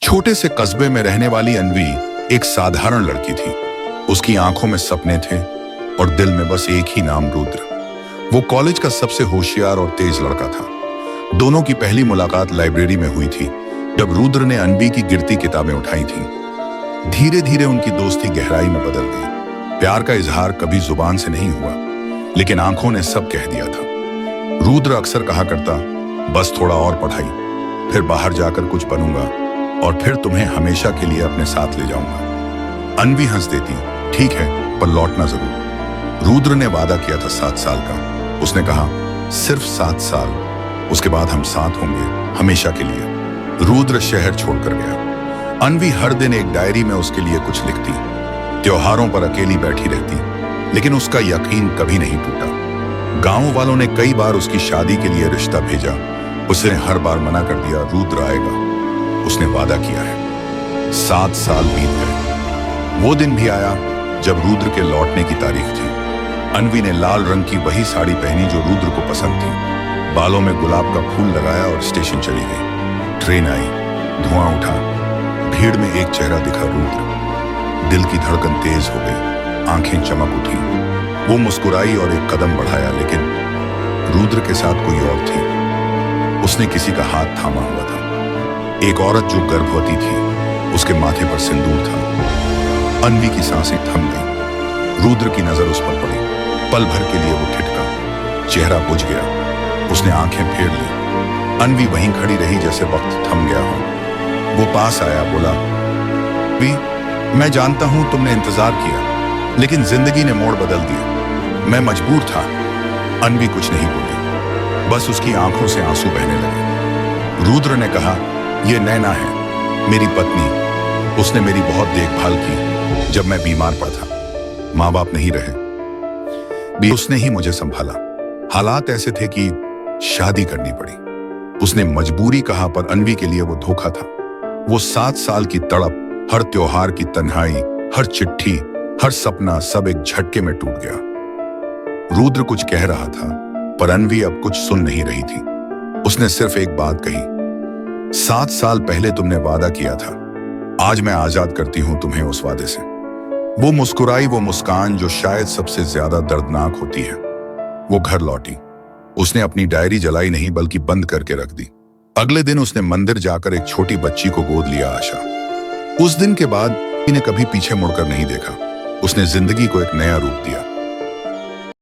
छोटे से कस्बे में रहने वाली अनवी एक साधारण लड़की थी। उसकी आंखों में सपने थे और दिल में बस एक ही नाम, रुद्र। वो कॉलेज का सबसे होशियार और तेज लड़का था। दोनों की पहली मुलाकात लाइब्रेरी में हुई थी, जब रुद्र ने अनवी की गिरती किताबें उठाई थीं। धीरे धीरे उनकी दोस्ती गहराई में बदल गई। प्यार का इजहार कभी जुबान से नहीं हुआ, लेकिन आंखों ने सब कह दिया था। रुद्र अक्सर कहा करता, बस थोड़ा और पढ़ाई, फिर बाहर जाकर कुछ बनूंगा और फिर तुम्हें हमेशा के लिए अपने साथ ले जाऊंगा। अनवी हंस देती, ठीक है, पर लौटना जरूर। रुद्र ने वादा किया था 7 साल का। उसने कहा, सिर्फ 7 साल, उसके बाद हम साथ होंगे हमेशा के लिए। रुद्र शहर छोड़कर गया। अनवी हर दिन एक डायरी में उसके लिए कुछ लिखती, त्योहारों पर अकेली बैठी रहती, लेकिन उसका यकीन कभी नहीं टूटा। गांव वालों ने कई बार उसकी शादी के लिए रिश्ता भेजा। उसने हर बार मना कर दिया, रुद्र आएगा, उसने वादा किया है। 7 साल बीत गए। वो दिन भी आया जब रुद्र के लौटने की तारीख थी। अनवी ने लाल रंग की वही साड़ी पहनी जो रुद्र को पसंद थी। बालों में गुलाब का फूल लगाया और स्टेशन चली गई। ट्रेन आई, धुआं उठा, भीड़ में एक चेहरा दिखा, रुद्र। दिल की धड़कन तेज हो गई, आंखें चमक उठी। वो मुस्कुराई और एक कदम बढ़ाया, लेकिन रुद्र के साथ कोई और थी। उसने किसी का हाथ थामा हुआ था। एक औरत जो गर्भवती थी, उसके माथे पर सिंदूर था। अनवी की सांसें थम गईं। रुद्र की नजर उस पर पड़ी। पल भर के लिए वो ठिठका, चेहरा बुझ गया। उसने आंखें फेर ली। अनवी वहीं खड़ी रही जैसे वक्त थम गया हो। वो पास आया, बोला, मैं जानता हूं तुमने इंतजार किया, लेकिन जिंदगी ने मोड़ बदल दिया। मैं मजबूर था। अनवी कुछ नहीं बोली, बस उसकी आंखों से आंसू बहने लगे। रुद्र ने कहा, ये नैना है, मेरी पत्नी। उसने मेरी बहुत देखभाल की जब मैं बीमार पड़ा था। माँ बाप नहीं रहे, भी उसने ही मुझे संभाला। हालात ऐसे थे कि शादी करनी पड़ी। उसने मजबूरी कहा, पर अनवी के लिए वो धोखा था। वो 7 साल की तड़प, हर त्योहार की तन्हाई, हर चिट्ठी, हर सपना, सब एक झटके में टूट गया। रुद्र कुछ कह रहा था, पर अनवी अब कुछ सुन नहीं रही थी। उसने सिर्फ एक बात कही, 7 साल पहले तुमने वादा किया था, आज मैं आजाद करती हूं तुम्हें उस वादे से। वो मुस्कुराई, वो मुस्कान जो शायद सबसे ज्यादा दर्दनाक होती है। वो घर लौटी। उसने अपनी डायरी जलाई नहीं, बल्कि बंद करके रख दी। अगले दिन उसने मंदिर जाकर एक छोटी बच्ची को गोद लिया, आशा। उस दिन के बाद ने कभी पीछे मुड़कर नहीं देखा। उसने जिंदगी को एक नया रूप दिया।